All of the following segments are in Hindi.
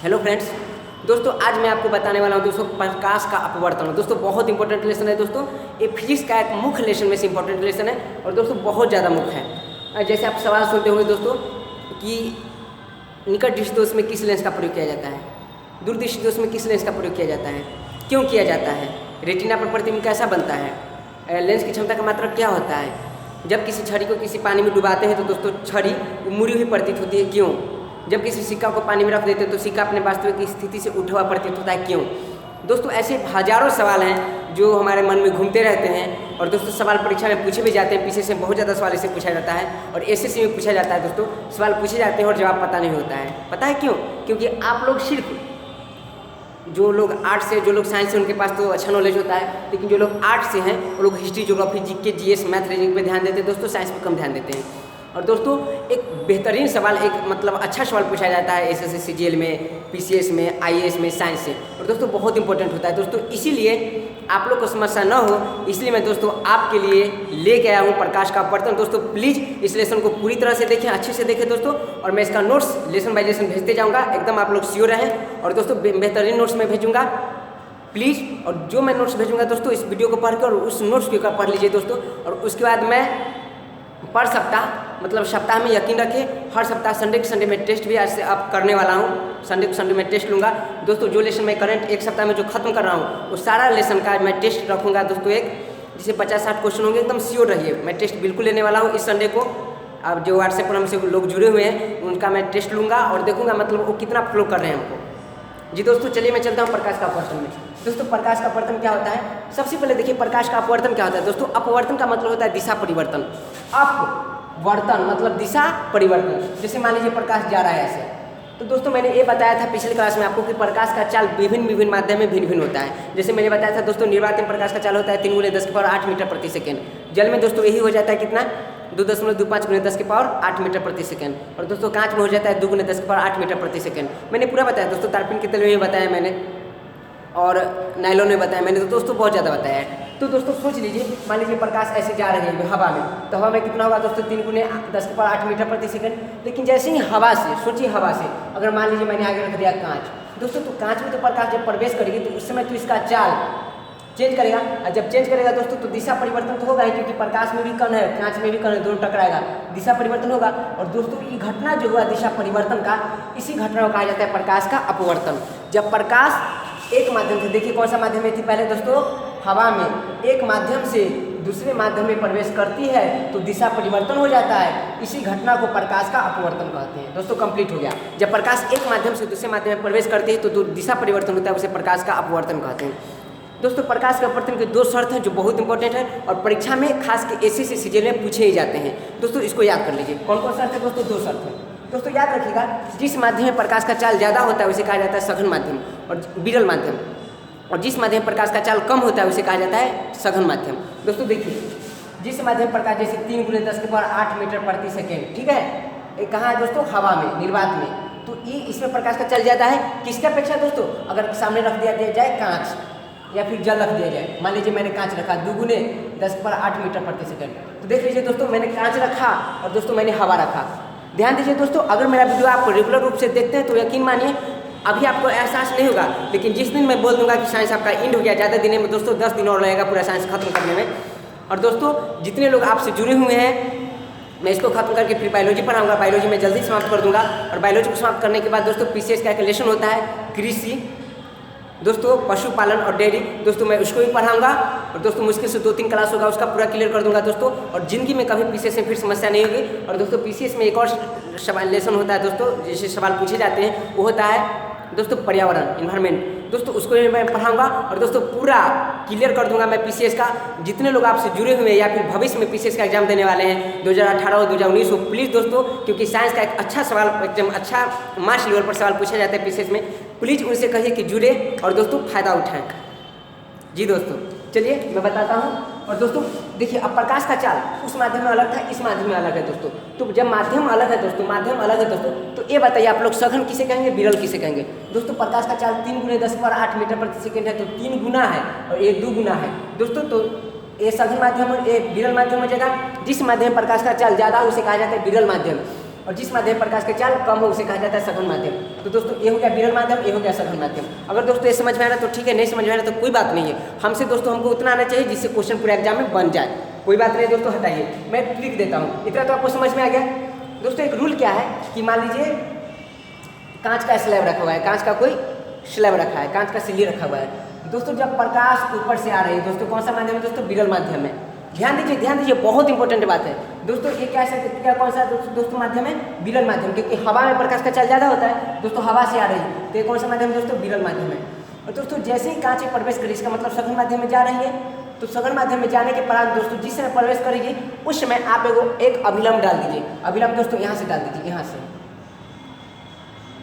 हेलो फ्रेंड्स, दोस्तों आज मैं आपको बताने वाला हूँ दोस्तों प्रकाश का अपवर्तन। दोस्तों बहुत इंपॉर्टेंट लेसन है दोस्तों। ये फिजिक्स का एक मुख्य लेसन में से इंपॉर्टेंट लेसन है और दोस्तों बहुत ज़्यादा मुख्य है। जैसे आप सवाल सुनते होंगे दोस्तों कि निकट दृष्टि दोष में किस लेंस का प्रयोग किया जाता है, दूर दृष्टि दोष में किस लेंस का प्रयोग किया जाता है, क्यों किया जाता है, रेटिना पर प्रतिबिंब कैसा बनता है, लेंस की क्षमता का मात्रक क्या होता है, जब किसी छड़ी को किसी पानी में डुबाते हैं तो दोस्तों छड़ी मुड़ी हुई प्रतीत होती है, क्यों, जब किसी सिक्का को पानी में रख देते हैं तो सिक्का अपने वास्तविक स्थिति से उठा हुआ प्रतीत होता है, क्यों। दोस्तों ऐसे हजारों सवाल हैं जो हमारे मन में घूमते रहते हैं और दोस्तों सवाल परीक्षा में पूछे भी जाते हैं। पीछे से बहुत ज़्यादा सवाल इसे पूछा जाता है और एसएससी में पूछा जाता है। दोस्तों सवाल पूछे जाते हैं और जवाब पता नहीं होता है। पता है क्यों? क्योंकि आप लोग सिर्फ जो लोग आर्ट्स से, जो लोग साइंस से, उनके पास तो अच्छा नॉलेज होता है, लेकिन जो लोग आर्ट्स से हैं वो लोग history, geography, GK, GS, math, reasoning पे ध्यान देते हैं दोस्तों, साइंस पे कम ध्यान देते हैं। और दोस्तों एक बेहतरीन सवाल, एक मतलब अच्छा सवाल पूछा जाता है एसएससी सीजीएल में, पीसीएस में, आईएएस में, साइंस से, और दोस्तों बहुत इंपॉर्टेंट होता है दोस्तों। इसीलिए आप लोग को समस्या न हो इसलिए मैं दोस्तों आपके लिए लेके आया हूँ प्रकाश का अपवर्तन। दोस्तों प्लीज़ इस लेसन को पूरी तरह से देखें, अच्छे से देखें दोस्तों, और मैं इसका नोट्स लेसन बाय लेसन भेजते जाऊँगा, एकदम आप लोग श्योर रहें। और दोस्तों बेहतरीन नोट्स मैं भेजूँगा प्लीज़, और जो मैं नोट्स भेजूँगा दोस्तों इस वीडियो को पढ़ कर और उस नोट्स को पढ़ लीजिए दोस्तों। और उसके बाद मैं पर सप्ताह, मतलब सप्ताह में यकीन रखें, हर सप्ताह संडे के संडे में टेस्ट भी आज से अब करने वाला हूँ। संडे को संडे में टेस्ट लूँगा दोस्तों। जो लेसन मैं करंट एक सप्ताह में जो खत्म कर रहा हूँ वो सारा लेसन का मैं टेस्ट रखूँगा दोस्तों, एक जिसे 50-60 क्वेश्चन होंगे, एकदम श्योर रहिए। मैं टेस्ट बिल्कुल लेने वाला हूँ इस संडे को। अब जो व्हाट्सएप पर हमसे लोग जुड़े हुए हैं उनका मैं टेस्ट लूँगा और देखूँगा मतलब वो कितना फ्लो कर रहे हैं हमको। जी दोस्तों चलिए मैं चलता हूँ प्रकाश का अपवर्तन में। दोस्तों प्रकाश का अपवर्तन क्या होता है, सबसे पहले देखिए प्रकाश का अपवर्तन क्या होता है दोस्तों। अपवर्तन का मतलब होता है दिशा परिवर्तन। अपवर्तन मतलब दिशा परिवर्तन। जैसे मान लीजिए प्रकाश जा रहा है ऐसे, तो दोस्तों मैंने ये बताया था पिछले क्लास में आपको कि प्रकाश का चाल विभिन्न माध्यम में भिन्न होता है। जैसे मैंने बताया था दोस्तों निर्वात में प्रकाश का चाल होता है 3 × 10⁸ मीटर प्रति सेकेंड। जल में दोस्तों यही हो जाता है कितना, 2.25 × 10⁸ मीटर प्रति सेकेंड। और दोस्तों कांच में हो जाता है 2 × 10⁸ मीटर प्रति सेकेंड। मैंने पूरा बताया दोस्तों, तारपीन के तेल में बताया मैंने और नायलॉन में बताया मैंने, तो दोस्तों बहुत ज़्यादा बताया है। तो दोस्तों सोच लीजिए, मान लीजिए प्रकाश ऐसे जा रही है हवा में, तो हवा में कितना होगा दोस्तों 3 × 10⁸ मीटर प्रति सेकेंड। लेकिन जैसे ही हवा से, सोचिए हवा से अगर मान लीजिए मैंने आगे रख दिया कांच दोस्तों, तो कांच में तो प्रकाश जब प्रवेश करेगी तो उस समय तो इसका चाल चेंज करेगा, और जब चेंज करेगा दोस्तों तो दिशा परिवर्तन तो होगा ही, क्योंकि प्रकाश में भी कण है, कांच में भी कण है, दोनों टकराएगा, दिशा परिवर्तन होगा। और दोस्तों ये घटना जो हुआ दिशा परिवर्तन का, इसी घटना को कहा जाता है प्रकाश का अपवर्तन। जब प्रकाश एक माध्यम से, देखिए कौन सा माध्यम में थी पहले दोस्तों, हवा में, एक माध्यम से दूसरे माध्यम में प्रवेश करती है तो दिशा परिवर्तन हो जाता है। इसी घटना को प्रकाश का अपवर्तन कहते हैं दोस्तों। कंप्लीट हो गया। जब प्रकाश एक माध्यम से दूसरे माध्यम में प्रवेश करती है तो दिशा परिवर्तन होता है, उसे प्रकाश का अपवर्तन कहते हैं दोस्तों। प्रकाश के अपवर्तन के 2 शर्त हैं जो बहुत इंपॉर्टेंट है और परीक्षा में खास के एसएससी सीजीएल में पूछे ही जाते हैं दोस्तों। इसको याद कर लीजिए। कौन कौन शर्त है दोस्तों? 2 शर्त है दोस्तों, याद रखिएगा। जिस माध्यम में प्रकाश का चाल ज़्यादा होता है उसे कहा जाता है सघन माध्यम और विरल माध्यम, और जिस माध्यम में प्रकाश का चाल कम होता है उसे कहा जाता है सघन माध्यम। दोस्तों देखिए, जिस माध्यम प्रकाश जैसे 3 × 10⁸ मीटर प्रति सेकेंड, ठीक है, ये कहाँ है दोस्तों? हवा में, निर्वात में। तो ये इसमें प्रकाश का चाल ज़्यादा है किसके अपेक्षा दोस्तों? अगर सामने रख दिया जाए कांच या फिर जल रख दिया जाए, मान लीजिए मैंने कांच रखा 2 × 10⁸ मीटर प्रति सेकेंड, तो देख लीजिए दोस्तों मैंने कांच रखा और दोस्तों मैंने हवा रखा। ध्यान दीजिए दोस्तों, अगर मेरा वीडियो आप रेगुलर रूप से देखते हैं तो यकीन मानिए अभी आपको एहसास नहीं होगा, लेकिन जिस दिन मैं बोल दूंगा कि साइंस आपका एंड हो गया, ज़्यादा दिन में दोस्तों 10 दिन और लगेगा पूरा साइंस खत्म करने में। और दोस्तों जितने लोग आपसे जुड़े हुए हैं मैं इसको खत्म करके फिर बायोलॉजी पढ़ाऊंगा। बायोलॉजी में जल्दी समाप्त कर दूंगा और बायोलॉजी को समाप्त करने के बाद दोस्तों पीसीएस का एक लेसन होता है कृषि दोस्तों, पशुपालन और डेयरी दोस्तों, मैं उसको भी पढ़ाऊंगा। और दोस्तों मुश्किल से 2-3 क्लास होगा, उसका पूरा क्लियर कर दूंगा दोस्तों। और जिंदगी में कभी पीसीएस में फिर समस्या नहीं होगी। और दोस्तों पीसीएस में एक और सवाल लेसन होता है दोस्तों, जैसे सवाल पूछे जाते हैं, वो होता है दोस्तों पर्यावरण, इन्वायरमेंट दोस्तों, उसको भी मैं पढ़ाऊंगा और दोस्तों पूरा क्लियर कर दूंगा मैं पीसीएस का। जितने लोग आपसे जुड़े हुए हैं या फिर भविष्य में पीसीएस का एग्जाम देने वाले हैं 2018 और 2019 हो, प्लीज़ दोस्तों, क्योंकि साइंस का एक अच्छा सवाल, एकदम अच्छा मार्क्स लेवल पर सवाल पूछा जाता है पीसीएस में, प्लीज़ उनसे कहिए कि जुड़े और दोस्तों फ़ायदा उठाएँ। जी दोस्तों चलिए मैं बताता हूँ। और दोस्तों देखिए, अब प्रकाश का चाल उस माध्यम में अलग था, इस माध्यम में अलग है दोस्तों। तो जब माध्यम अलग है दोस्तों, माध्यम अलग है दोस्तों, तो ये बताइए आप लोग सघन किसे कहेंगे, विरल किसे कहेंगे? दोस्तों प्रकाश का चाल 3 × 10⁸ मीटर प्रति सेकेंड है, तो 3 गुना है और ये 2 गुना है दोस्तों। तो ये सघन माध्यम और ये विरल माध्यम हो जाएगा। जिस माध्यम में प्रकाश का चाल ज़्यादा उसे कहा जाता है विरल माध्यम। और जिस माध्यम प्रकाश का चाल कम हो उसे कहा जाता है सघन माध्यम। तो दोस्तों ये हो गया विरल माध्यम, ये हो गया सघन माध्यम। अगर दोस्तों ये समझ में आ रहा है तो ठीक है, नहीं समझ में आ रहा तो कोई बात नहीं है। हमसे दोस्तों हमको उतना आना चाहिए जिससे क्वेश्चन पूरे एग्जाम में बन जाए। कोई बात नहीं दोस्तों, हटाइए, मैं लिख देता हूँ। इतना तो आपको समझ में आ गया। दोस्तों एक रूल क्या है कि मान लीजिए कांच का स्लैब रखा हुआ है, कांच का कोई स्लैब रखा है, कांच का सिल्ली रखा हुआ है। दोस्तों जब प्रकाश ऊपर से आ रही है दोस्तों, कौन सा माध्यम है दोस्तों? विरल माध्यम है। ध्यान दीजिए, बहुत इंपॉर्टेंट बात है दोस्तों। ये क्या कौन सा दोस्तों माध्यम है? विरल माध्यम, क्योंकि हवा में प्रकाश का चाल ज़्यादा होता है दोस्तों, हवा से आ रही है, तो ये कौन सा माध्यम है दोस्तों? विरल माध्यम है। और दोस्तों जैसे ही कांच में प्रवेश करेगी, इसका मतलब सघन माध्यम में जा रही है, तो सघन माध्यम में जाने के बाद दोस्तों जिस समय प्रवेश करेगी उस समय आप एक अभिलंब डाल दीजिए। अभिलंब दोस्तों यहाँ से डाल दीजिए, यहाँ से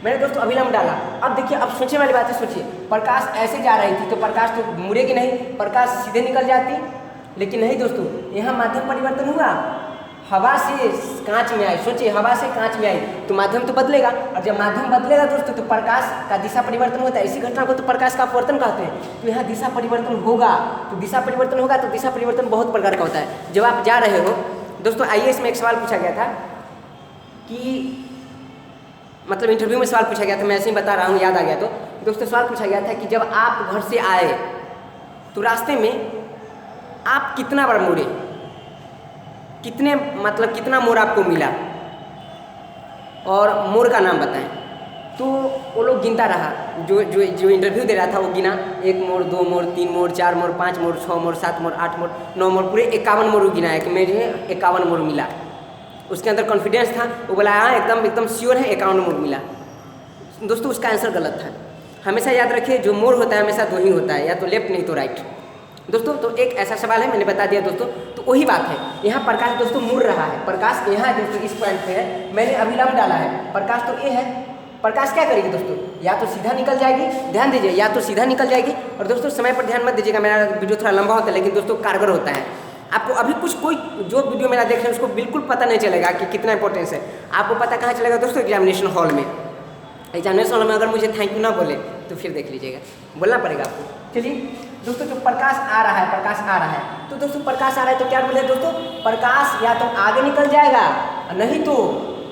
मैंने दोस्तों अभिलंब डाला। अब देखिए, अब सोचने वाली बात है, सोचिए प्रकाश ऐसे जा रही थी तो प्रकाश तो मुड़ेगी नहीं, प्रकाश सीधे निकल जाती, लेकिन नहीं दोस्तों, यहाँ माध्यम परिवर्तन हुआ, हवा से कांच में आई। सोचिए हवा से कांच में आई तो माध्यम तो बदलेगा, और जब माध्यम बदलेगा दोस्तों तो प्रकाश का दिशा परिवर्तन होता है। इसी घटना को तो प्रकाश का अपवर्तन कहते हैं। तो यहाँ दिशा परिवर्तन होगा, तो दिशा परिवर्तन होगा, तो दिशा परिवर्तन बहुत प्रकार का होता है। जब आप जा रहे हो दोस्तों, IAS में एक सवाल पूछा गया था कि मतलब इंटरव्यू में सवाल पूछा गया था, मैं ऐसे ही बता रहा हूँ, याद आ गया तो दोस्तों सवाल पूछा गया था कि जब आप घर से आए तो रास्ते में आप कितना बार मुड़े, कितना मोड़ आपको मिला, और मोड़ का नाम बताएं। तो वो लोग गिनता रहा, जो इंटरव्यू दे रहा था वो गिना, 1 मोड़, 2 मोड़, 3 मोड़, 4 मोड़, 5 मोड़, 6 मोड़, 7 मोड़, 8 मोड़, 9 मोड़, पूरे 51 मोड़ गिना है कि मुझे 51 मोड़ मिला। उसके अंदर कॉन्फिडेंस था, वो बोला हाँ एकदम श्योर है 51 मोड़ मिला। दोस्तों उसका आंसर गलत था। हमेशा याद रखिए, जो मोड़ होता है हमेशा 2 ही होता है, या तो लेफ्ट नहीं तो राइट दोस्तों। तो एक ऐसा सवाल है, मैंने बता दिया दोस्तों। तो वही बात है, यहाँ प्रकाश दोस्तों मुड़ रहा है, प्रकाश यहाँ दोस्तों इस पॉइंट पे है, मैंने अभिलंब डाला है, प्रकाश तो ये है। प्रकाश क्या करेगी दोस्तों? या तो सीधा निकल जाएगी, ध्यान दीजिए, या तो सीधा निकल जाएगी। और दोस्तों समय पर ध्यान मत दीजिएगा, मेरा वीडियो थोड़ा लंबा होता है लेकिन दोस्तों कारगर होता है। आपको अभी कोई जो वीडियो मेरा देख रहे हैं उसको बिल्कुल पता नहीं चलेगा कि कितना इंपॉर्टेंस है। आपको पता कहाँ चलेगा दोस्तों? एग्जामिनेशन हॉल में। एग्जामिनेशन हॉल में अगर मुझे थैंक यू ना बोले तो फिर देख लीजिएगा, बोलना पड़ेगा आपको। चलिए दोस्तों, जो प्रकाश आ रहा है, प्रकाश आ रहा है, तो दोस्तों प्रकाश आ रहा है तो क्या बोले दोस्तों? प्रकाश या तो आगे निकल जाएगा, नहीं तो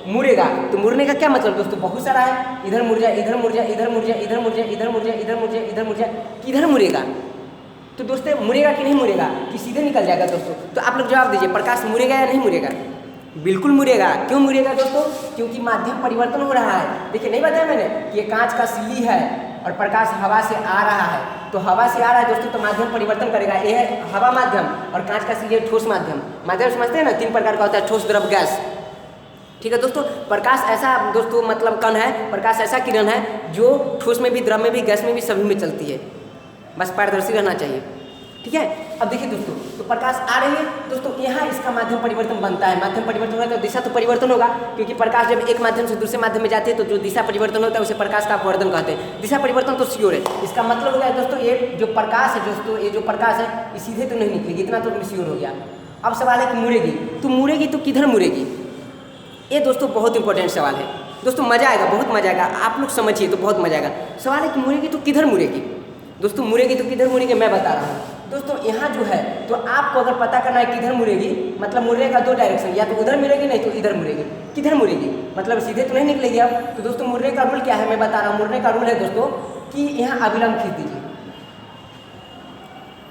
मुड़ेगा। तो मुड़ने का क्या मतलब दोस्तों? बहुत सारा है, इधर मुड़ जाए, इधर मुड़ जाए, इधर मुड़ जाए, इधर मुड़ जाए, इधर मुड़ जाए, इधर मुड़ जाए, इधर मुड़ जाए, किधर मुड़ेगा? तो दोस्तों मुड़ेगा कि नहीं मुड़ेगा, कि सीधे निकल जाएगा दोस्तों? तो आप लोग जवाब दीजिए, प्रकाश मुड़ेगा या नहीं मुड़ेगा? बिल्कुल मुड़ेगा। क्यों मुड़ेगा दोस्तों? क्योंकि माध्यम परिवर्तन हो रहा है। देखिए नहीं बताया मैंने कि ये कांच का सिल्ली है और प्रकाश हवा से आ रहा है, तो हवा से आ रहा है दोस्तों तो माध्यम परिवर्तन करेगा। ये है हवा माध्यम, और कांच का सिल्ली ठोस माध्यम। माध्यम समझते हैं ना, 3 प्रकार का होता है, ठोस, द्रव, गैस। ठीक है दोस्तों, प्रकाश ऐसा दोस्तों मतलब कण है, प्रकाश ऐसा किरण है जो ठोस में भी, द्रव में भी, गैस में भी, सभी में चलती है। बस पारदर्शी रहना चाहिए। ठीक है, अब देखिए दोस्तों, तो प्रकाश आ रही है दोस्तों, यहाँ इसका माध्यम परिवर्तन बनता है। माध्यम परिवर्तन होगा तो दिशा तो परिवर्तन होगा, क्योंकि प्रकाश जब एक माध्यम से दूसरे माध्यम में जाती है तो जो दिशा परिवर्तन होता है उसे प्रकाश का अपवर्तन कहते हैं। दिशा परिवर्तन तो श्योर है। इसका मतलब हो गया दोस्तों, ये जो प्रकाश है दोस्तों, ये जो प्रकाश है ये सीधे तो नहीं निकलेगी, इतना तो श्योर हो गया। अब सवाल है कि मुड़ेगी, तो मुड़ेगी तो किधर मुड़ेगी? ये दोस्तों बहुत इंपॉर्टेंट सवाल है दोस्तों, मजा आएगा, बहुत मजा आएगा। आप लोग समझिए तो बहुत मजा आएगा। सवाल है कि मुड़ेगी तो किधर मुड़ेगी? दोस्तों मुड़ेगी तो किधर मुड़ेगी मैं बता रहा हूँ दोस्तों। यहाँ जो है तो आपको अगर पता करना है किधर मुड़ेगी, मतलब मुड़ने का 2 डायरेक्शन, या तो उधर मुड़ेगी नहीं तो इधर मुड़ेगी। किधर मुड़ेगी मतलब सीधे तो नहीं निकलेगी। अब तो दोस्तों मुड़ने का रूल क्या है मैं बता रहा हूँ। मुड़ने का रूल है दोस्तों कि यहाँ अभिलंब खींच दीजिए।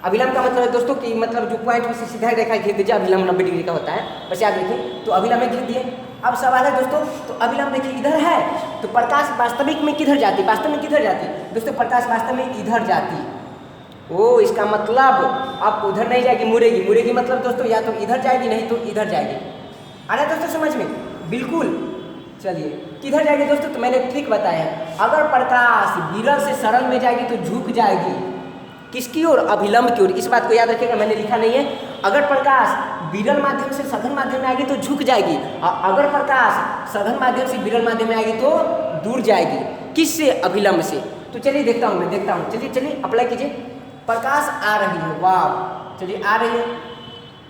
अभिलंब का मतलब है दोस्तों कि मतलब जो पॉइंट से सीधा रेखा खींच दीजिए, अभिलंब 90 डिग्री का होता है, बस याद रखिए। तो अभिलंब में खींच दिए। अब सवाल है दोस्तों, तो अभिलंब देखिए इधर है, तो प्रकाश वास्तविक में किधर जाती? वास्तव में किधर जाती दोस्तों? प्रकाश वास्तव में इधर जाती। ओ, इसका मतलब अब उधर नहीं जाएगी, मुड़ेगी। मुड़ेगी मतलब दोस्तों या तो इधर जाएगी नहीं तो इधर जाएगी। आ रहा है दोस्तों समझ में? बिल्कुल। चलिए किधर जाएगी दोस्तों? तो मैंने ट्रिक बताया है। अगर प्रकाश विरल से सरल में जाएगी तो झुक जाएगी। किसकी ओर? अभिलंब की ओर। इस बात को याद रखिएगा, मैंने लिखा नहीं है। अगर प्रकाश विरल माध्यम से सघन माध्यम में आएगी तो झुक जाएगी, और अगर प्रकाश सघन माध्यम से विरल माध्यम में आएगी तो दूर जाएगी। किससे? अभिलंब से। तो चलिए देखता हूँ, मैं देखता हूँ। चलिए अप्लाई कीजिए। प्रकाश आ रही है, वाह, चलिए आ रही है,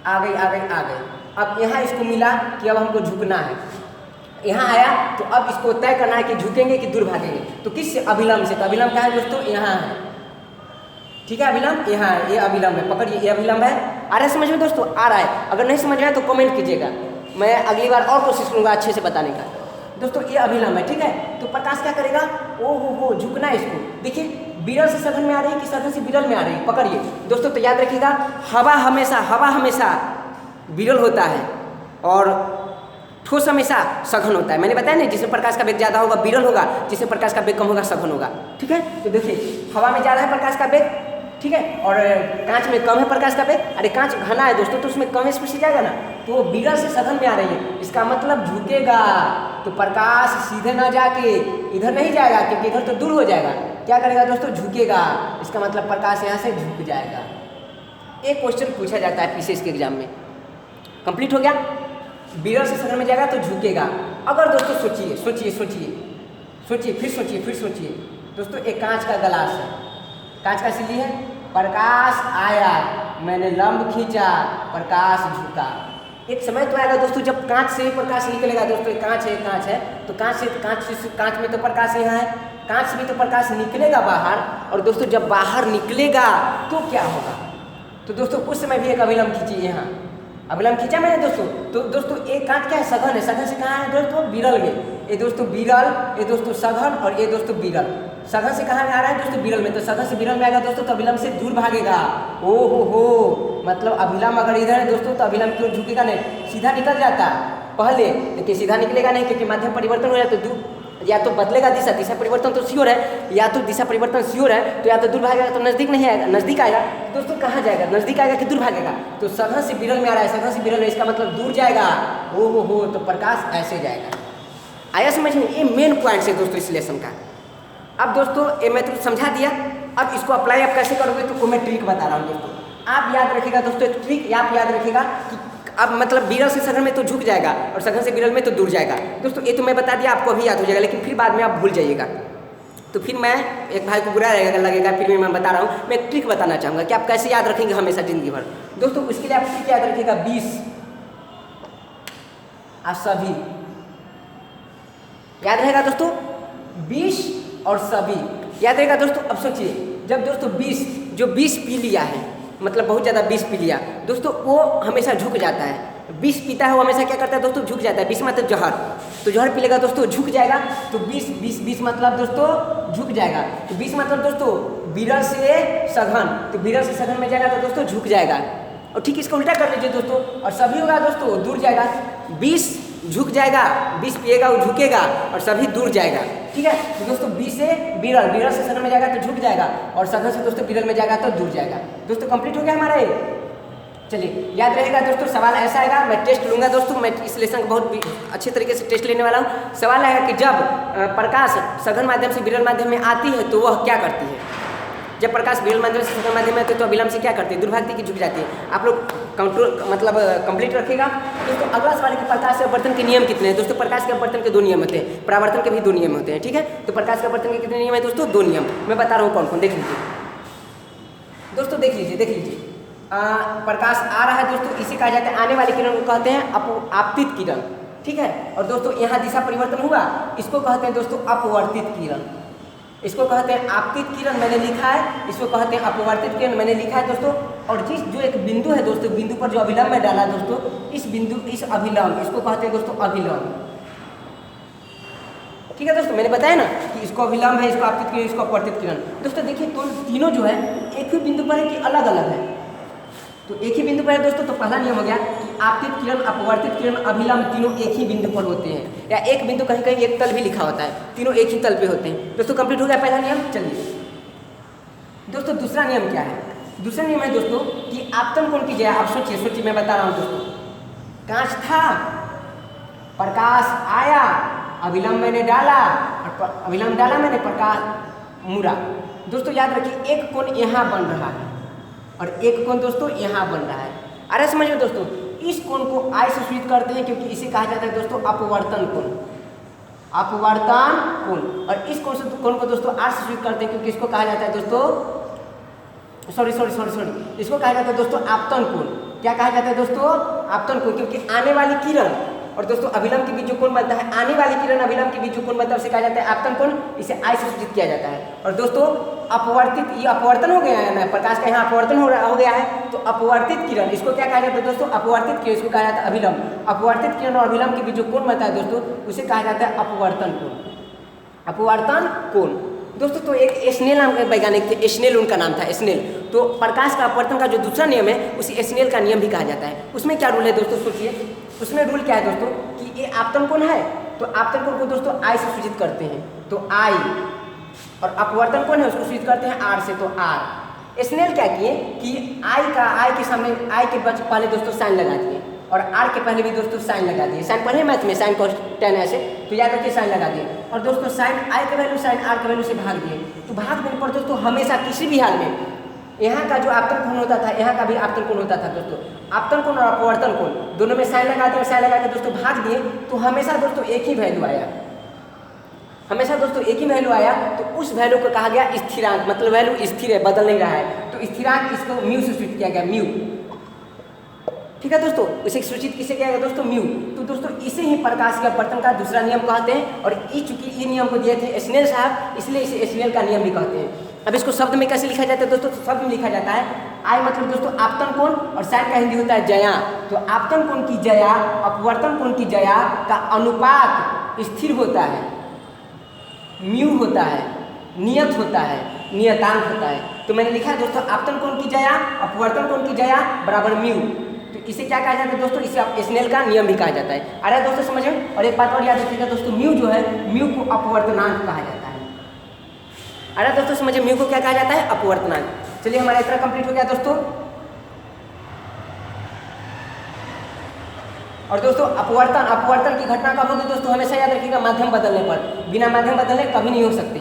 आ गई आ गई आ गई। अब यहाँ इसको मिला कि अब हमको झुकना है। यहाँ आया तो अब इसको तय करना है कि झुकेंगे कि दूर भागेंगे। तो किससे? अभिलंब से। तो अभिलंब कहाँ है दोस्तों? यहाँ है। ठीक है, अभिलंब यहाँ है, ये अभिलंब है, पकड़िए, ये अभिलंब है। आ रहा है समझ में दोस्तों? आ रहा है। अगर नहीं समझ में आया तो कमेंट कीजिएगा, मैं अगली बार और कोशिश करूँगा अच्छे से बताने का। दोस्तों ये अभिलंब है, ठीक है। तो प्रकाश क्या करेगा, ओ हो झुकना है इसको। देखिए विरल से सघन में आ रही है कि सघन से विरल में आ रही है, पकड़िए दोस्तों। तो याद रखिएगा हवा हमेशा विरल होता है और ठोस हमेशा सघन होता है। मैंने बताया ना, जिसमें प्रकाश का वेग ज़्यादा होगा विरल होगा, जिसमें प्रकाश का वेग कम होगा सघन होगा, ठीक है। तो देखिए हवा में ज़्यादा है प्रकाश का वेग, ठीक है, और कांच में कम है प्रकाश का वेग। अरे कांच घना है दोस्तों, तो उसमें कम स्पीड से जाएगा ना, तो वो विरल से सघन में आ रही है, इसका मतलब झुकेगा। तो प्रकाश सीधे ना जाके इधर नहीं जाएगा, क्योंकि इधर तो दूर हो जाएगा। क्या करेगा दोस्तों, झुकेगा। इसका मतलब प्रकाश यहाँ से झुक जाएगा। एक क्वेश्चन पूछा जाता है पीसीएस के एग्जाम में, कंप्लीट हो गया। विरल से सघन में जाएगा तो झुकेगा। अगर दोस्तों सोचिए, फिर सोचिए दोस्तों, एक कांच का गिलास है, कांच का सिल्ली है, प्रकाश आया, मैंने लंब खींचा, प्रकाश झुका। एक समय तो आएगा दोस्तों जब कांच से ही प्रकाश निकलेगा। दोस्तों कांच है तो कांच में तो प्रकाश यहाँ है, कांच से भी तो प्रकाश निकलेगा बाहर। और दोस्तों जब बाहर निकलेगा तो क्या होगा, तो दोस्तों उस समय भी एक अभिलंब खींचिए। यहाँ अभिलंब खींचा मैंने दोस्तों। तो दोस्तों एक कांच क्या है, सघन है, सघन से कहाँ है दोस्तों, विरल में। ये दोस्तों विरल, ये दोस्तों सघन, और ये दोस्तों विरल। सघन से कहाँ में आ रहा है दोस्तों, विरल में। तो सघन से विरल में आएगा दोस्तों, तो अभिलंब से दूर भागेगा। ओ हो मतलब अभिलंब अगर इधर है दोस्तों, तो अभिलंब क्यों झुकेगा नहीं, सीधा निकल जाता पहले, लेकिन सीधा निकलेगा नहीं, क्योंकि माध्यम परिवर्तन हो जाए तो दूर, या तो बदलेगा दिशा परिवर्तन तो श्योर है, या तो दिशा परिवर्तन श्योर है, तो या तो दूर भागेगा तो नजदीक नहीं आएगा, नजदीक आएगा। दोस्तों कहाँ जाएगा, नजदीक आएगा कि दूर भागेगा। तो सघन से विरल में आ रहा है, सघन से विरल में, इसका मतलब दूर जाएगा। ओ हो तो प्रकाश ऐसे जाएगा। आया समझ में, ये मेन पॉइंट है दोस्तों इस लेसन का। अब दोस्तों ये मैं तो समझा दिया, अब इसको अप्लाई आप कैसे करोगे, तो मैं ट्रिक बता रहा हूँ दोस्तों। आप याद रखिएगा दोस्तों, एक ट्रिक आप याद रखिएगा कि अब मतलब विरल से सघन में तो झुक जाएगा और सघन से विरल में तो दूर जाएगा। दोस्तों ये तो मैं बता दिया, आपको अभी याद हो जाएगा, लेकिन फिर बाद में आप भूल जाइएगा। तो फिर मैं एक भाई को बुरा लगेगा, फिर मैं बता रहा हूँ, मैं एक ट्रिक बताना चाहूँगा कि आप कैसे याद रखेंगे हमेशा ज़िंदगी भर। दोस्तों उसके लिए आप ट्रिक याद रखिएगा, 20 सभी याद रहेगा दोस्तों, 20 और सभी याद रहेगा दोस्तों। अब सोचिए जब दोस्तों 20 पी लिया है, मतलब बहुत ज़्यादा 20 पी लिया दोस्तों, वो हमेशा झुक जाता है। 20 पीता है वो हमेशा क्या करता है दोस्तों, झुक जाता है। 20 मतलब जहर, तो जहर पी लेगा दोस्तों, झुक जाएगा। तो 20 मतलब दोस्तों झुक जाएगा। तो 20 मतलब दोस्तों विरल से सघन, तो विरल से सघन में जाएगा तो दोस्तों झुक जाएगा। और ठीक इसका उल्टा कर लीजिए दोस्तों, और सभी होगा दोस्तों दूर जाएगा। 20 झुक जाएगा, 20 पिएगा वो झुकेगा, और सभी दूर जाएगा, ठीक है। तो दोस्तों 20 से विरल से सघन में जाएगा तो झुक जाएगा, और सघन से दोस्तों विरल में जाएगा तो दूर जाएगा। दोस्तों कंप्लीट हो गया हमारा ये। चलिए याद रहेगा दोस्तों, सवाल ऐसा आएगा, मैं टेस्ट लूँगा दोस्तों, मैं इस लेसन का बहुत अच्छे तरीके से टेस्ट लेने वाला हूँ। सवाल आएगा कि जब प्रकाश सघन माध्यम से विरल माध्यम में आती है तो वह क्या करती है। जब प्रकाश विरल माध्यम से सघन माध्यम में आती है तो अभिलंब से क्या करती है, दूर भागती कि झुक जाती है। आप लोग कंट्रोल मतलब कंप्लीट रखिएगा दोस्तों। अगला सवाल है कि प्रकाश के अपवर्तन के नियम कितने हैं। दोस्तों प्रकाश के अपवर्तन के 2 नियम होते हैं, परावर्तन के भी 2 नियम होते हैं, ठीक है। तो प्रकाश के अपवर्तन के कितने नियम है दोस्तों, 2 नियम। मैं बता रहा हूँ कौन कौन, देख लीजिए दोस्तों, देख लीजिए। प्रकाश आ रहा है दोस्तों, इसे कहा जाता है आने वाली किरण को कहते हैं आपतित किरण, ठीक है। और दोस्तों यहाँ दिशा परिवर्तन हुआ, इसको कहते हैं दोस्तों अपवर्तित किरण। इसको कहते हैं आपतित किरण मैंने लिखा है, इसको कहते हैं अपवर्तित किरण मैंने लिखा है दोस्तों। और जो एक बिंदु है दोस्तों, बिंदु पर जो अभिलंब में डाला दोस्तों, इस अभिलंब इसको कहते हैं दोस्तों अभिलंब, ठीक है दोस्तों। मैंने बताया ना कि इसको अभिलंब है, इसको आपतित किरण, इसको अपवर्तित किरण। दोस्तों देखिए तीनों जो है एक ही बिंदु पर है कि अलग अलग है, तो एक ही बिंदु पर है दोस्तों। तो पहला नियम हो गया कि आपतित किरण, अपवर्तित किरण, अभिलंब तीनों एक ही बिंदु पर होते हैं, या एक बिंदु कहीं कहीं एक तल भी लिखा होता है, तीनों एक ही तल पे होते हैं दोस्तों। कंप्लीट हो गया पहला नियम। चलिए दोस्तों दूसरा नियम क्या है। दूसरा नियम है दोस्तों कि आपतन कोण की जगह, आप सोचिए मैं बता रहा हूँ दोस्तों। कांच था, प्रकाश आया, अभिलंब मैंने डाला, और अभिलंब डाला मैंने, प्रकाश मुड़ा। दोस्तों याद रखिए एक कोण यहाँ बन रहा है और एक कोण दोस्तों यहाँ बन रहा है। अरे समझ में दोस्तों, इस कोण को आई से सूचित करते हैं क्योंकि इसे कहा जाता है दोस्तों अपवर्तन कोण, अपवर्तन कोण। और इस कोण को दोस्तों आर से सूचित करते हैं क्योंकि इसको कहा जाता है दोस्तों सॉरी इसको कहा जाता है दोस्तों आपतन कोण। क्या कहा जाता है दोस्तों, आपतन कोण, क्योंकि आने वाली किरण और दोस्तों अभिलंब के बीच जो कोण बनता है, आने वाली किरण अभिलंब के बीच जो कोण बनता है उसे कहा जाता है आपतन कोण, इसे आई से सूचित किया जाता है। और दोस्तों अपवर्तित, ये अपवर्तन हो गया है ना, प्रकाश का यहाँ अपवर्तन हो गया है, तो अपवर्तित किरण इसको क्या कहा जाता है दोस्तों, अपवर्तित किरण, इसको कहा जाता है अभिलंब। अपवर्तित किरण और अभिलंब के बीच जो कोण बनता है दोस्तों उसे कहा जाता है अपवर्तन कोण, अपवर्तन कोण। दोस्तों तो एक स्नेल नाम के वैज्ञानिक थे, स्नेल उनका नाम था, स्नेल। तो प्रकाश का अपवर्तन का जो दूसरा नियम है उसे स्नेल का नियम भी कहा जाता है। उसमें क्या रूल है दोस्तों, सोचिए उसमें रूल क्या है दोस्तों कि ये आपतन कोण है, तो आपतन कोण को दोस्तों आई से सूचित करते हैं, तो आई, और अपवर्तन कोण है उसको सूचित करते हैं आर से, तो आर। स्नेल क्या किए कि आई के सामने, आई के पहले दोस्तों साइन लगा दिए, और आर के पहले भी दोस्तों साइन लगा दिए। साइन पढ़े मैथ में, साइन cos tan ऐसे, तो याद रखिए साइन लगा दिए। और दोस्तों साइन आई के वैल्यू साइन आर के वैल्यू से भाग दिए, तो भाग देने पर दोस्तों हमेशा किसी भी हाल में यहाँ का जो आपतन कोण होता था, यहाँ का भी आपतन कोण होता था दोस्तों, आपतन कोण और अपवर्तन कोण दोनों में साइन लगा दिए, और साइन लगा के दोस्तों भाग दिए, तो हमेशा दोस्तों एक ही वैल्यू आया, हमेशा दोस्तों एक ही वैल्यू आया। तो उस वैल्यू को कहा गया स्थिरांक, मतलब वैल्यू स्थिर है, बदल नहीं रहा है, तो स्थिरांक इसको म्यू से सूचित किया गया, म्यू। ठीक है दोस्तों, इसे सूचित किसे किया गया दोस्तों, म्यू। तो दोस्तों इसे ही प्रकाश के अपवर्तन का दूसरा नियम कहते हैं, और चूंकि ये नियम को दिए थे स्नेल साहब, इसलिए इसे स्नेल का नियम भी कहते हैं। अब इसको शब्द में कैसे लिखा जाता है दोस्तों, तो शब्द में लिखा जाता है आई मतलब दोस्तों आपतन कोण, और साइन का हिंदी होता है जया, तो आपतन कोण की जया अपवर्तन कोण की जया का अनुपात स्थिर होता है, म्यू होता है, नियत होता है, नियतांक होता है। तो मैंने लिखा है दोस्तों आपतन कोण की जया अपवर्तन कोण की जया बराबर म्यू, तो इसे क्या कहा जाता है दोस्तों, इसे स्नेल का नियम भी कहा जाता है। अरे दोस्तों समझ में, और एक बात और याद रखिएगा दोस्तों, म्यू जो है म्यू को अपवर्तनांक कहा जाता है। अरे दोस्तों समझिए म्यू को क्या कहा जाता है, अपवर्तनांक। चलिए हमारा इतना कंप्लीट हो गया दोस्तों। और दोस्तों अपवर्तन की घटना कब होगी दोस्तों, हमेशा याद रखिएगा माध्यम बदलने पर, बिना माध्यम बदलने कभी नहीं हो सकती।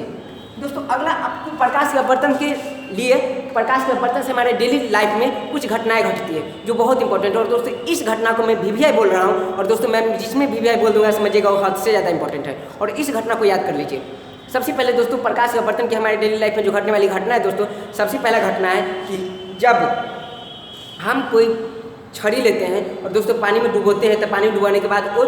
दोस्तों अगला आपको प्रकाश के अपवर्तन के लिए, प्रकाश के अपवर्तन से हमारे डेली लाइफ में कुछ घटनाएं घटती है जो बहुत इंपॉर्टेंट है। और दोस्तों इस घटना को मैं वीवीआई बोल रहा हूँ, और दोस्तों मैं जिसमें वीवीआई बोल दूंगा समझिएगा वो हद से ज़्यादा इंपॉर्टेंट है, और इस घटना को याद कर लीजिए। सबसे पहले दोस्तों प्रकाश के अपवर्तन की हमारे डेली लाइफ में जो घटने वाली घटना है दोस्तों, सबसे पहला घटना है कि जब हम कोई छड़ी लेते हैं और दोस्तों पानी में डुबोते हैं, तो पानी डुबाने के बाद वो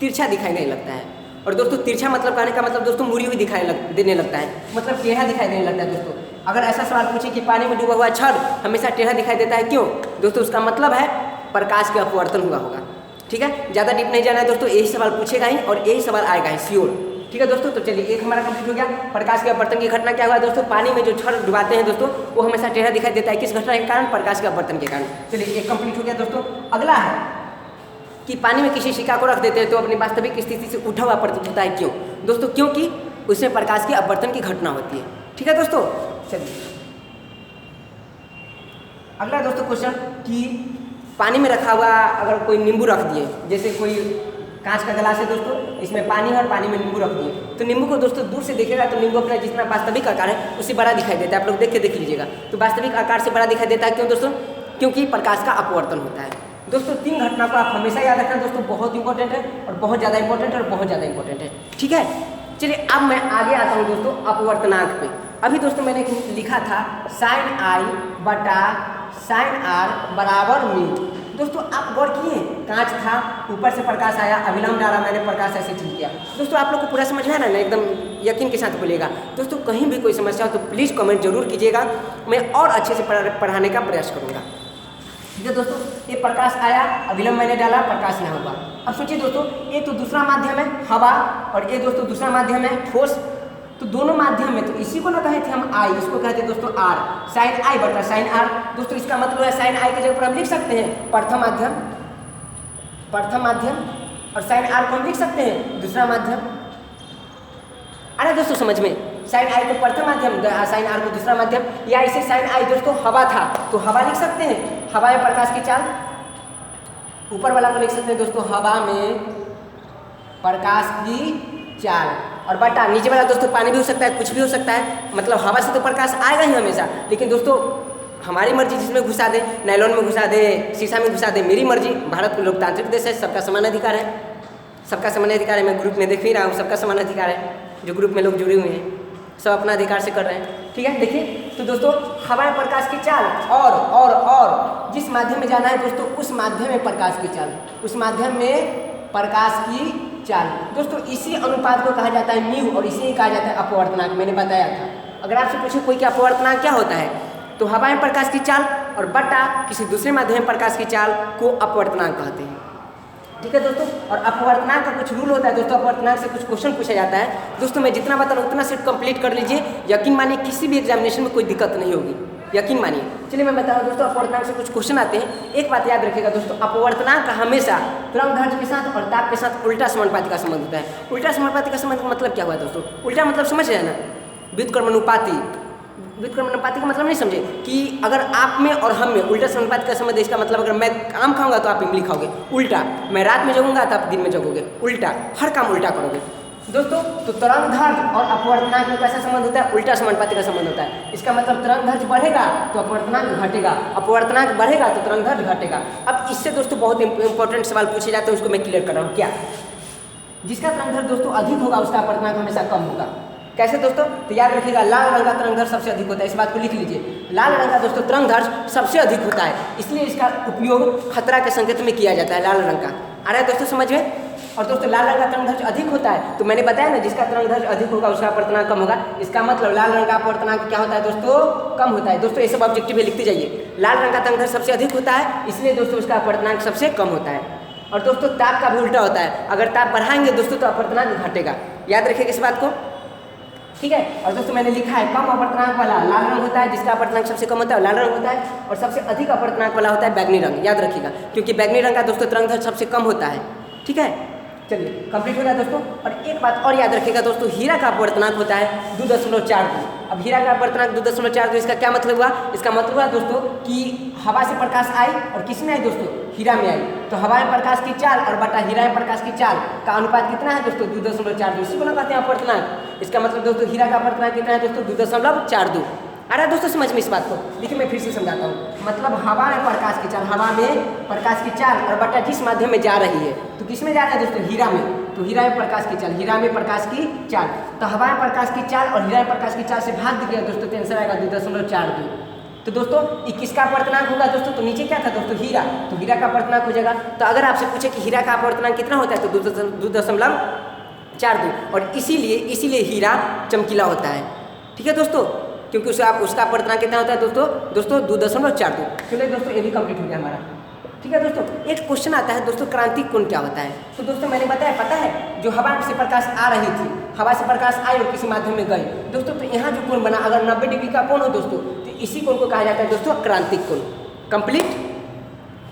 तिरछा दिखाई नहीं लगता है। और दोस्तों तिरछा मतलब कहने का मतलब दोस्तों मुड़ी हुई देने लगता है, मतलब टेढ़ा दिखाई देने लगता है। दोस्तों अगर ऐसा सवाल पूछे कि पानी में डूबा हुआ छड़ हमेशा टेढ़ा दिखाई देता है क्यों, दोस्तों उसका मतलब है प्रकाश के अपवर्तन हुआ होगा। ठीक है, ज़्यादा डीप नहीं जाना है दोस्तों, यही सवाल पूछेगा ही और यही सवाल आएगा ही श्योर। ठीक है दोस्तों, तो चलिए एक हमारा कंप्लीट हो गया। प्रकाश के अपवर्तन की घटना क्या हुआ दोस्तों, पानी में जो छड़ डुबाते हैं दोस्तों वो हमेशा टेढ़ा दिखाई देता है, किस घटना के कारण, प्रकाश के अपवर्तन के कारण। चलिए एक कंप्लीट हो गया दोस्तों। अगला है कि पानी में किसी सिक्का को रख देते हैं तो अपनी वास्तविक स्थिति से उठा हुआ प्रतीत होता है, क्यों दोस्तों, क्योंकि उसमें प्रकाश के अपवर्तन की घटना होती है। ठीक है दोस्तों, चलिए अगला दोस्तों क्वेश्चन कि पानी में रखा हुआ अगर कोई नींबू रख दिए, जैसे कोई कांच का गिलास है दोस्तों, इसमें पानी है और पानी में नींबू रख दिए, तो नींबू को दोस्तों दूर से देखेगा तो नींबू अपना जितना वास्तविक आकार है उससे बड़ा दिखाई देता है। आप लोग देख लीजिएगा, तो वास्तविक आकार से बड़ा दिखाई देता है, क्यों दोस्तों, क्योंकि प्रकाश का अपवर्तन होता है। दोस्तों तीन घटना को आप हमेशा याद रखना दोस्तों, बहुत इंपॉर्टेंट है और बहुत ज़्यादा इंपॉर्टेंट है और बहुत ज़्यादा इंपॉर्टेंट है। ठीक है, चलिए अब मैं आगे आता हूँ दोस्तों अपवर्तनांक पे। अभी दोस्तों मैंने लिखा था साइन आई बटा साइन आर बराबर म्यू। दोस्तों आप गौर किए, कांच था, ऊपर से प्रकाश आया, अभिलंब डाला मैंने, प्रकाश ऐसे ठीक किया। दोस्तों आप लोग को पूरा समझ में आ रहा है ना, एकदम यकीन के साथ बोलिएगा। दोस्तों कहीं भी कोई समस्या हो तो प्लीज़ कमेंट जरूर कीजिएगा, मैं और अच्छे से पढ़ाने का प्रयास करूँगा। ठीक है दोस्तों, ये प्रकाश आया, अभिलंब मैंने डाला, प्रकाश यहाँ हुआ। अब सोचिए दोस्तों, ये तो दूसरा माध्यम है हवा, और ये दोस्तों दूसरा माध्यम है ठोस, तो दोनों माध्यम में, तो इसी को ना कहे थे हम आई, इसको कहते हैं दोस्तों आर, साइन आई बटा साइन आर। दोस्तों इसका मतलब है साइन आई की जगह पर हम लिख सकते हैं प्रथम माध्यम, और साइन आर को हम लिख सकते हैं दूसरा माध्यम। अरे दोस्तों समझ में, साइन आई को प्रथम माध्यम, साइन आर को दूसरा माध्यम, या इसे साइन आई दोस्तों हवा था तो हवा लिख सकते हैं, हवा में प्रकाश की चाल, ऊपर वाला को लिख सकते हैं दोस्तों हवा में प्रकाश की चाल, और बटा नीचे वाला दोस्तों पानी भी हो सकता है, कुछ भी हो सकता है, मतलब हवा से तो प्रकाश आएगा ही हमेशा, लेकिन दोस्तों हमारी मर्जी जिसमें घुसा दे, नायलॉन में घुसा दे, शीशा में घुसा दे, मेरी मर्जी। भारत को लोकतांत्रिक देश है, सबका समान अधिकार है, सबका समान अधिकार है। मैं ग्रुप में देख ही रहा हूँ, सबका समान अधिकार है, जो ग्रुप में लोग जुड़े हुए हैं सब अपना अधिकार से कर रहे हैं। ठीक है, देखिए तो दोस्तों हवा में प्रकाश की चाल, और जिस माध्यम में जाना है दोस्तों उस माध्यम में प्रकाश की चाल, उस माध्यम में प्रकाश की चाल। दोस्तों इसी अनुपात को कहा जाता है म्यू और इसे ही कहा जाता है अपवर्तनांक। मैंने बताया था, अगर आपसे पूछे कोई कि अपवर्तनांक क्या होता है तो हवा में प्रकाश की चाल और बटा किसी दूसरे माध्यम में प्रकाश की चाल को अपवर्तनांक कहते हैं। ठीक है दोस्तों, और अपवर्तनांक का कुछ रूल होता है दोस्तों, अपवर्तनांक से कुछ क्वेश्चन पूछा जाता है। दोस्तों मैं जितना बता रहा हूँ उतना सेट कंप्लीट कर लीजिए, यकीन मानिए किसी भी एग्जामिनेशन में कोई दिक्कत नहीं होगी, यकीन मानिए। चलिए मैं बता रहा हूँ दोस्तों, अपवर्तनांक से कुछ क्वेश्चन आते हैं। एक बात याद रखिएगा दोस्तों, अपवर्तनांक का हमेशा तरंगदैर्घ्य के साथ और ताप के साथ उल्टा समानुपाती का संबंध होता है। उल्टा समानुपाती का संबंध का मतलब क्या हुआ दोस्तों? उल्टा मतलब समझ रहे हैं ना, व्युत्क्रमानुपाती। व्युत्क्रमानुपाती का मतलब नहीं समझे कि अगर आप में और हम में उल्टा समानुपाती का संबंध है, इसका मतलब अगर मैं आम खाऊंगा तो आप इमली खाओगे, उल्टा। मैं रात में जगूंगा तो आप दिन में जगोगे, उल्टा। हर काम उल्टा करोगे दोस्तों। तो तरंगदैर्घ्य और अपवर्तनांक में कैसा संबंध होता है? उल्टा समानुपाती का संबंध होता है। इसका मतलब तरंगदैर्घ्य बढ़ेगा तो अपवर्तनांक घटेगा, अपवर्तनांक बढ़ेगा तो तरंगदैर्घ्य घटेगा। अब इससे दोस्तों बहुत इंपॉर्टेंट सवाल पूछे जाते हैं, उसको मैं क्लियर कर रहा हूँ। क्या? जिसका तरंगदैर्घ्य दोस्तों अधिक होगा उसका अपवर्तनांक हमेशा कम होगा। कैसे दोस्तों? तो याद रखिएगा, लाल रंग का तरंगदैर्घ्य सबसे अधिक होता है, इस बात को लिख लीजिए। लाल रंग का दोस्तों तरंगदैर्घ्य सबसे अधिक होता है, इसलिए इसका उपयोग खतरा के संकेत में किया जाता है। लाल रंग का आ रहा है दोस्तों समझ में? और दोस्तों लाल रंग का तरंगदैर्घ्य अधिक होता है, तो मैंने बताया ना जिसका तरंगदैर्घ्य अधिक होगा उसका अपवर्तनांक कम होगा। इसका मतलब लाल रंग का अपवर्तनांक क्या होता है दोस्तों? कम होता है। दोस्तों ये सब ऑब्जेक्टिव में लिखते जाइए। लाल रंग का तरंगदैर्घ्य सबसे अधिक होता है, इसलिए दोस्तों उसका अपवर्तनांक सबसे कम होता है। और दोस्तों ताप का भी उल्टा होता है, अगर ताप बढ़ाएंगे दोस्तों तो अपवर्तनांक घटेगा। याद रखिएगा इस बात को, ठीक है। और दोस्तों मैंने लिखा है कम अपवर्तनांक वाला लाल रंग होता है, जिसका अपवर्तनांक सबसे कम होता है लाल रंग होता है, और सबसे अधिक अपवर्तनांक वाला होता है बैगनी रंग। याद रखिएगा, क्योंकि बैगनी रंग का दोस्तों तरंगदैर्घ्य सबसे कम होता है। ठीक है, चलिए कंप्लीट हो गया दोस्तों। और एक बात और याद रखिएगा दोस्तों, हीरा का अपवर्तनांक होता है 2.42। अब हीरा का अपवर्तनांक 2.42, इसका क्या मतलब हुआ? इसका मतलब हुआ दोस्तों कि हवा से प्रकाश आई और किस में आई दोस्तों? हीरा में आई। तो हवा में प्रकाश की चाल और बटा हीरा में प्रकाश की चाल का अनुपात कितना है दोस्तों? 2.42। इसी को ना कहते हैं अपवर्तनांक। इसका मतलब दोस्तों हीरा का अपवर्तनांक कितना है दोस्तों? 2.42। आ रहा है दोस्तों समझ में इस बात को? देखिए मैं फिर से समझाता हूँ। मतलब हवा में प्रकाश की चाल, हवा में प्रकाश की चाल और बटा जिस माध्यम में जा रही है, तो किस में जा रहा है दोस्तों? हीरा में। तो हीरा में प्रकाश की चाल, हीरा में प्रकाश की चाल, तो हवा में प्रकाश की चाल और हीरा में प्रकाश की चाल से भाग दिया दोस्तों, तो आंसर आएगा 2.42। तो दोस्तों ये किसका अपवर्तनांक होगा दोस्तों? तो नीचे क्या था दोस्तों? हीरा। तो हीरा का अपवर्तनांक हो जाएगा। तो अगर आपसे पूछे कि हीरा का अपवर्तनांक कितना होता है तो 2.42, और इसीलिए हीरा चमकीला होता है। ठीक है दोस्तों, क्योंकि उसका अपवर्तनांक कितना होता है दोस्तों? 2.42। चलिए दोस्तों ये भी कंप्लीट हो गया हमारा। ठीक है दोस्तों, एक क्वेश्चन आता है दोस्तों, क्रांतिक कोण क्या होता है? तो दोस्तों मैंने बताया, पता है जो हवा से प्रकाश आ रही थी, हवा से प्रकाश आई और किसी माध्यम में गई दोस्तों, तो यहाँ जो कोण बना अगर 90 डिग्री का कोण हो दोस्तों, तो इसी कोण को कहा जाता है दोस्तों क्रांतिक कोण। कंप्लीट।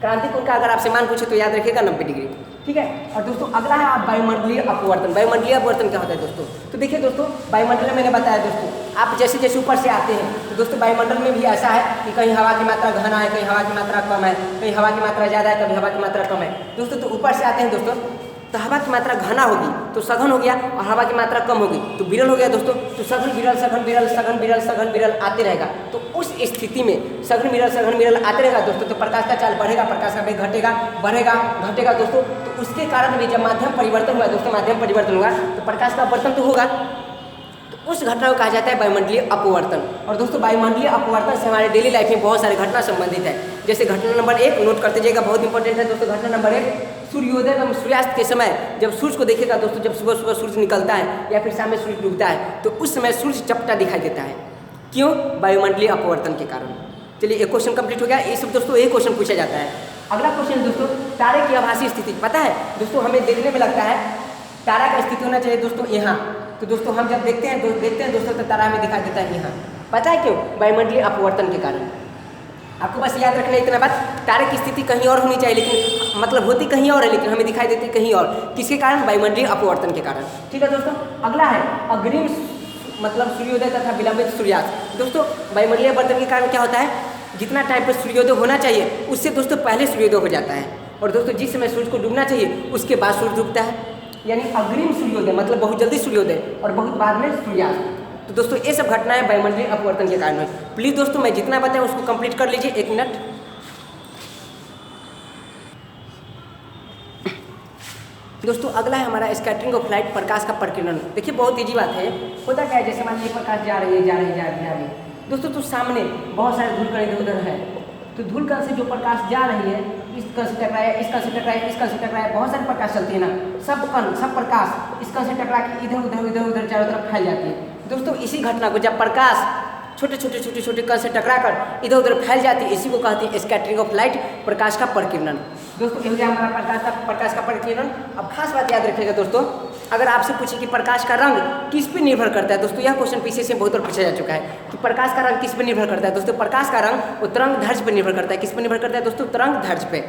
क्रांतिक कोण का अगर आपसे मान पूछे तो याद रखिएगा 90 डिग्री। ठीक है। और दोस्तों अगला है आप वायुमंडलीय अपवर्तन। वायुमंडलीय अपवर्तन क्या होता है दोस्तों? तो देखिए दोस्तों, वायुमंडल में मैंने बताया दोस्तों, आप जैसे जैसे ऊपर से आते हैं तो दोस्तों वायुमंडल में भी ऐसा है कि कहीं हवा की मात्रा घना है, कहीं हवा की मात्रा कम है, कहीं हवा की मात्रा ज़्यादा है, कभी हवा की मात्रा कम है दोस्तों। तो ऊपर से आते हैं दोस्तों तो हवा की मात्रा घना होगी तो सघन हो गया, और हवा की मात्रा कम होगी तो विरल हो गया दोस्तों। तो सघन विरल सघन विरल सघन विरल सघन विरल आते रहेगा। तो उस स्थिति में सघन विरल आते रहेगा दोस्तों, तो प्रकाश का चाल बढ़ेगा, प्रकाश का वेग घटेगा, बढ़ेगा घटेगा दोस्तों। तो उसके कारण भी जब माध्यम परिवर्तन हुआ दोस्तों, माध्यम परिवर्तन हुआ तो प्रकाश का अपवर्तन तो होगा, तो उस घटना को कहा जाता है वायुमंडलीय अपवर्तन। और दोस्तों वायुमंडलीय अपवर्तन से हमारे डेली लाइफ में बहुत सारे घटना संबंधित है। जैसे घटना नंबर 1 नोट करते जाइएगा, बहुत इंपॉर्टेंट है दोस्तों। घटना नंबर 1, सूर्योदय एवं सूर्यास्त के समय जब सूर्य को देखेगा दोस्तों, जब सुबह सुबह सूर्य निकलता है या फिर शाम में सूर्य डूबता है तो उस समय सूर्य चपटा दिखाई देता है। क्यों? वायुमंडलीय अपवर्तन के कारण। चलिए एक क्वेश्चन कंप्लीट हो गया। ये सब दोस्तों एक क्वेश्चन पूछा जाता है। अगला क्वेश्चन दोस्तों, तारे की आभासी स्थिति पता है दोस्तों? हमें देखने में लगता है तारा का स्थिति होना चाहिए दोस्तों यहाँ, तो दोस्तों हम जब देखते हैं दोस्तों तो तारा हमें दिखाई देता है यहाँ। पता है क्यों? वायुमंडलीय अपवर्तन के कारण। आपको बस याद रखना इतना बात, तारे की स्थिति कहीं और होनी चाहिए, लेकिन मतलब होती कहीं और है लेकिन हमें दिखाई देती कहीं और। किसके कारण? वायुमंडलीय अपवर्तन के कारण। ठीक है दोस्तों। अगला है अग्रिम मतलब सूर्योदय तथा विलंबित सूर्यास्त। दोस्तों वायुमंडलीय अपवर्तन के कारण क्या होता है? जितना टाइम पर सूर्योदय होना चाहिए उससे दोस्तों पहले सूर्योदय हो जाता है, और दोस्तों जिस समय सूर्य को डूबना चाहिए उसके बाद सूर्य डूबता है, यानी अग्रिम सूर्योदय मतलब बहुत जल्दी सूर्योदय और बहुत बाद में सूर्यास्त। तो दोस्तों ये सब घटनाएं वायुमंडलीय अपवर्तन के कारण हुई। प्लीज़ दोस्तों मैं जितना बताया उसको कंप्लीट कर लीजिए। 1 मिनट। दोस्तों अगला है हमारा स्कैटरिंग ऑफ लाइट, प्रकाश का प्रकीर्णन। देखिए बहुत ईजी बात है। होता क्या है, जैसे मान लीजिए प्रकाश जा रही है दोस्तों, तो सामने बहुत सारे धूल कण इधर उधर है, तो धूल कण से जो प्रकाश जा रही है इस कण से टकराया, इस कण से टकराया, इस कण से टकराया, बहुत सारे प्रकाश चलती है ना, सब कण सब प्रकाश इस कण से टकरा के इधर उधर इधर उधर चारों तरफ फैल जाती है। दोस्तों इसी घटना को जब प्रकाश छोटे छोटे कण से टकराकर इधर उधर फैल जाती है, इसी को कहते हैं स्कैटरिंग ऑफ लाइट, प्रकाश का प्रकीर्णन। दोस्तों ये हो गया हमारा प्रकाश का प्रकीर्णन। अब खास बात याद रखिएगा दोस्तों, अगर आपसे पूछे कि प्रकाश का रंग किस पे निर्भर करता है, दोस्तों यह क्वेश्चन पीछे से बहुत बार पूछा जा चुका है कि प्रकाश का रंग किस पे निर्भर करता है। दोस्तों प्रकाश का रंग वो तरंग दैर्ध्य पर निर्भर करता है। किस पर निर्भर करता है दोस्तों? तरंग दैर्ध्य पे।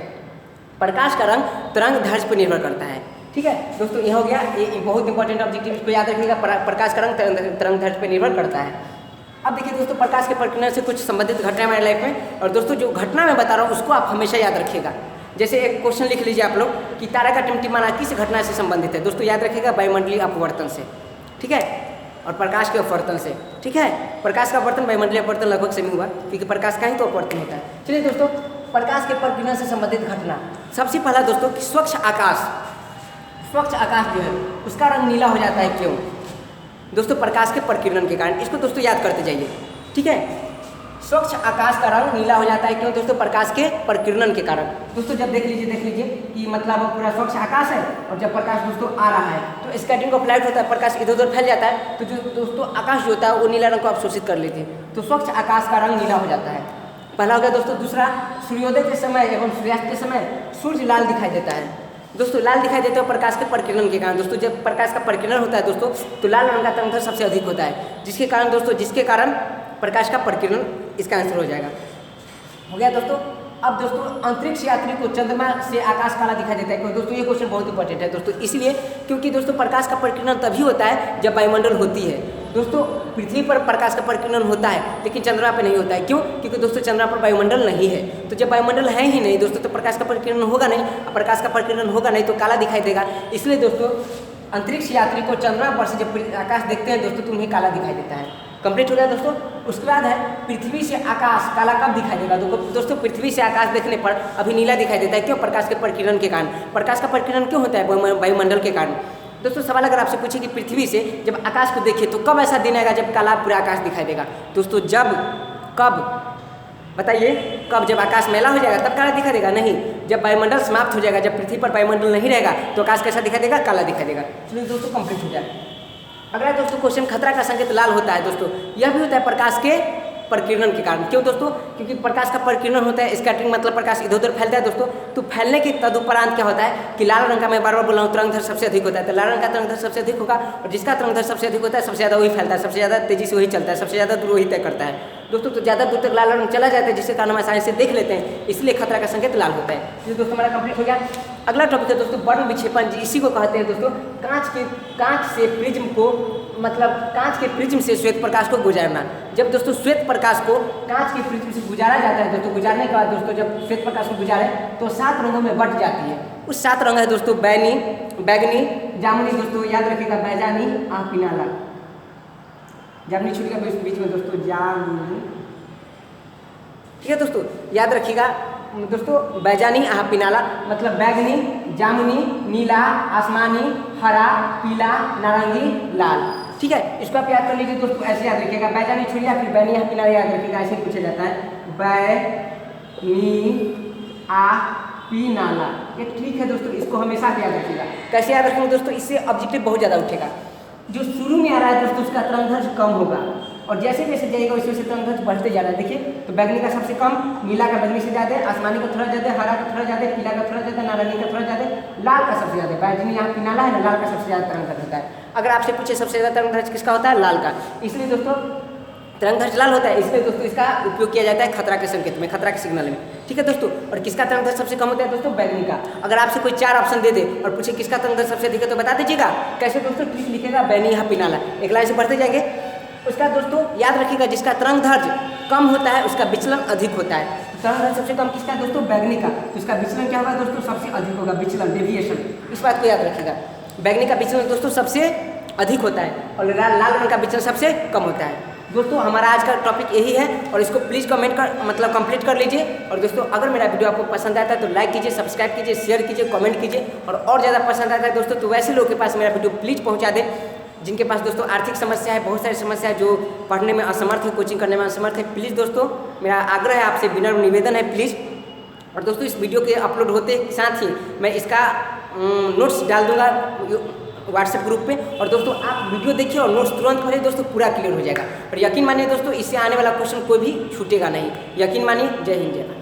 प्रकाश का रंग तरंग दैर्ध्य पर निर्भर करता है। ठीक है दोस्तों, यह हो गया, ये बहुत इंपॉर्टेंट ऑब्जेक्टिव, इसको याद रखिएगा। प्रकाश का रंग तरंग दैर्ध्य पर निर्भर करता है। अब देखिए दोस्तों, प्रकाश के प्रकीर्णन से कुछ संबंधित घटना हमारे लाइफ में, और दोस्तों जो घटना मैं बता रहा हूँ उसको आप हमेशा याद रखिएगा। जैसे एक क्वेश्चन लिख लीजिए आप लोग कि तारा का टिमटिमाना किस घटना से संबंधित है। दोस्तों याद रखिएगा, वायुमंडलीय अपवर्तन से। ठीक है, और प्रकाश के अपवर्तन से। ठीक है, प्रकाश का अपवर्तन वायुमंडलीय अपवर्तन लगभग सेम हुआ, क्योंकि प्रकाश का ही तो अपवर्तन होता है। चलिए दोस्तों, प्रकाश के प्रकीर्णन से संबंधित घटना, सबसे पहला दोस्तों कि स्वच्छ आकाश जो है उसका रंग नीला हो जाता है। क्यों? दोस्तों प्रकाश के प्रकीर्णन के कारण। इसको दोस्तों याद करते जाइए। ठीक है, स्वच्छ आकाश का रंग नीला हो जाता है। क्यों दोस्तों? प्रकाश के प्रकीर्णन के कारण। दोस्तों जब देख लीजिए कि मतलब पूरा स्वच्छ आकाश है, और जब प्रकाश दोस्तों आ रहा है तो स्कैटरिंग ऑफ लाइट होता है, प्रकाश इधर उधर फैल जाता है, तो जो दोस्तों आकाश जो होता है वो नीला रंग को अवशोषित कर लेते हैं, तो स्वच्छ आकाश का रंग नीला हो जाता है। पहला हो गया दोस्तों। दूसरा, सूर्योदय के समय एवं सूर्यास्त के समय सूर्य लाल दिखाई देता है। दोस्तों लाल दिखाई देता है प्रकाश के प्रकीर्णन के कारण। दोस्तों जब प्रकाश का प्रकीर्णन होता है दोस्तों, तो लाल रंग का तरंग सबसे अधिक होता है, जिसके कारण प्रकाश का प्रकीर्णन इसका आंसर हो जाएगा। हो गया दोस्तों। अब दोस्तों अंतरिक्ष यात्री को चंद्रमा से आकाश काला दिखाई देता है। क्यों दोस्तों? ये क्वेश्चन बहुत इंपॉर्टेंट है दोस्तों, इसलिए क्योंकि दोस्तों प्रकाश का प्रकीर्णन तभी होता है जब वायुमंडल होती है। दोस्तों पृथ्वी पर प्रकाश का प्रकीर्णन होता है, लेकिन चंद्रमा पर नहीं होता है। क्यों? क्योंकि दोस्तों चंद्रमा पर वायुमंडल नहीं है। तो जब वायुमंडल है ही नहीं दोस्तों, तो प्रकाश का प्रकीर्णन होगा नहीं, प्रकाश का प्रकीर्णन होगा नहीं तो काला दिखाई देगा। इसलिए दोस्तों अंतरिक्ष यात्री को चंद्रमा पर से जब आकाश देखते हैं दोस्तों, तो उन्हें काला दिखाई देता है। कंप्लीट हो गया दोस्तों। उसके बाद है पृथ्वी से आकाश काला कब दिखाई देगा? दोस्तों पृथ्वी से आकाश देखने पर अभी नीला दिखाई देता है। क्यों? प्रकाश के प्रकीर्णन के कारण। प्रकाश का प्रकीर्णन क्यों होता है? वायुमंडल के कारण। दोस्तों सवाल अगर आपसे पूछे कि पृथ्वी से जब आकाश को देखिए तो कब ऐसा दिन आएगा जब काला पूरा आकाश दिखाई देगा? दोस्तों कब बताइए, कब? जब आकाश मैला हो जाएगा तब काला दिखाई देगा? नहीं, जब वायुमंडल समाप्त हो जाएगा, जब पृथ्वी पर वायुमंडल नहीं रहेगा तो आकाश कैसा दिखाई देगा? काला दिखाई देगा। चलिए दोस्तों कंप्लीट हो जाए। अगला दोस्तों क्वेश्चन, खतरा का संकेत लाल होता है। दोस्तों यह भी होता है प्रकाश के प्रकीर्णन के कारण। क्यों दोस्तों? क्योंकि प्रकाश का प्रकीर्णन होता है, स्कैटरिंग मतलब प्रकाश इधर उधर फैलता है दोस्तों। तो फैलने के तदुपरांत क्या होता है कि लाल रंग का, मैं बार बार बोल रहा हूँ, तरंगदैर्ध्य सबसे अधिक होता है। तो लाल रंग का तरंगदैर्ध्य सबसे अधिक होगा, और जिसका तरंगदैर्ध्य सबसे अधिक होता है सबसे ज़्यादा वही फैलता है, सबसे ज़्यादा तेजी से वही चलता है, सबसे ज़्यादा दूर वही तय करता है दोस्तों। तो ज़्यादा दूर तक लाल रंग चला जाता है, जिसके कारण हम आसानी से देख लेते हैं, इसलिए खतरा का संकेत लाल होता है। ये दोस्तों हमारा कंप्लीट हो गया। अगला टॉपिक है दोस्तों वर्ण विक्षेपण, इसी को कहते हैं दोस्तों कांच से प्रिज्म को, मतलब कांच के प्रिज्म से श्वेत प्रकाश को गुजारना। जब दोस्तों श्वेत प्रकाश को कांच के प्रिज्म से गुजारा जाता है दोस्तों, गुजारने के बाद दोस्तों जब श्वेत प्रकाश को गुजारे तो 7 रंगों में बट जाती है। उस 7 रंग है दोस्तों बैगनी, जामुनी, दोस्तों याद रखिएगा, बैजानी, पिनाला, जामुनी छुरी का बीच में दोस्तों जामुनी। ठीक है दोस्तों, याद रखिएगा दोस्तों, बैजानी, पिनाला मतलब बैगनी, जामुनी, नीला, आसमानी, हरा, पीला, नारंगी, लाल। ठीक है, इसको आप याद कर लीजिए दोस्तों, ऐसे याद रखिएगा, बैजानी छुरिया, फिर बैनी पिनाला याद रखिएगा, ऐसे पूछा जाता है, बैनी पिनाला। ये ठीक है दोस्तों, इसको हमेशा याद रखिएगा। कैसे याद रखेंगे दोस्तों? इससे ऑब्जेक्टिव बहुत ज़्यादा उठेगा। जो शुरू में आ रहा है दोस्तों उसका तरंगदैर्ध्य कम होगा, और जैसे जैसे जाएगा वैसे वैसे तरंगदैर्ध्य बढ़ते जा रहा है। देखिए तो बैगनी का सबसे कम, नीला का बैगनी से ज़्यादा, आसमानी का थोड़ा ज़्यादा, हरा का थोड़ा ज़्यादा, पीला का थोड़ा ज़्यादा, नारंगी का थोड़ा ज़्यादा, लाल का सबसे ज़्यादा। बैगनी यहाँ पिनाला है ना, लाल का सबसे ज़्यादा तरंगदैर्ध्य होता है। अगर आपसे पूछे सबसे ज़्यादा तरंगदैर्ध्य किसका होता है? लाल का। इसलिए दोस्तों तरंगदैर्ध्य लाल होता है, इसलिए दोस्तों इसका उपयोग किया जाता है खतरा के संकेत में, खतरा के सिग्नल में। ठीक है दोस्तों, और किसका तरंगदैर्ध्य सबसे कम होता है दोस्तों? बैगनी का। अगर आपसे कोई 4 ऑप्शन दे दे और पूछे किसका तरंगदैर्ध्य सबसे अधिक है तो बता दीजिएगा। कैसे दोस्तों? ट्रिक लिखेगा, बैनी या पिनाला, एक लाइन से पढ़ते जाएंगे। उसका दोस्तों याद रखिएगा, जिसका तरंगदैर्ध्य कम होता है उसका विचलन अधिक होता है। तरंगदैर्ध्य सबसे कम किसका है दोस्तों? बैगनी का। तो उसका विचलन क्या होगा दोस्तों? सबसे अधिक होगा, विचलन, डेविएशन। इस बात को याद रखिएगा, बैगनी का विचलन दोस्तों सबसे अधिक होता है, और लाल रंग का विचलन सबसे कम होता है। दोस्तों हमारा आज का टॉपिक यही है, और इसको प्लीज़ कमेंट कर मतलब कंप्लीट कर लीजिए। और दोस्तों अगर मेरा वीडियो आपको पसंद आता है तो लाइक कीजिए, सब्सक्राइब कीजिए, शेयर कीजिए, कमेंट कीजिए, और ज़्यादा पसंद आता है दोस्तों तो वैसे लोगों के पास मेरा वीडियो प्लीज़ पहुंचा दें जिनके पास दोस्तों आर्थिक समस्या है, बहुत सारी समस्या है, जो पढ़ने में असमर्थ है, कोचिंग करने में असमर्थ है। प्लीज़ दोस्तों मेरा आग्रह है आपसे, विनम्र निवेदन है, प्लीज़ और दोस्तों इस वीडियो के अपलोड होते के साथ ही मैं इसका नोट्स डाल दूंगा व्हाट्सएप ग्रुप पे। और दोस्तों आप वीडियो देखिए और नोट्स तुरंत पढ़िए दोस्तों, पूरा क्लियर हो जाएगा। और यकीन मानिए दोस्तों, इससे आने वाला क्वेश्चन कोई भी छूटेगा नहीं, यकीन मानिए। जय हिंद, जय भारत।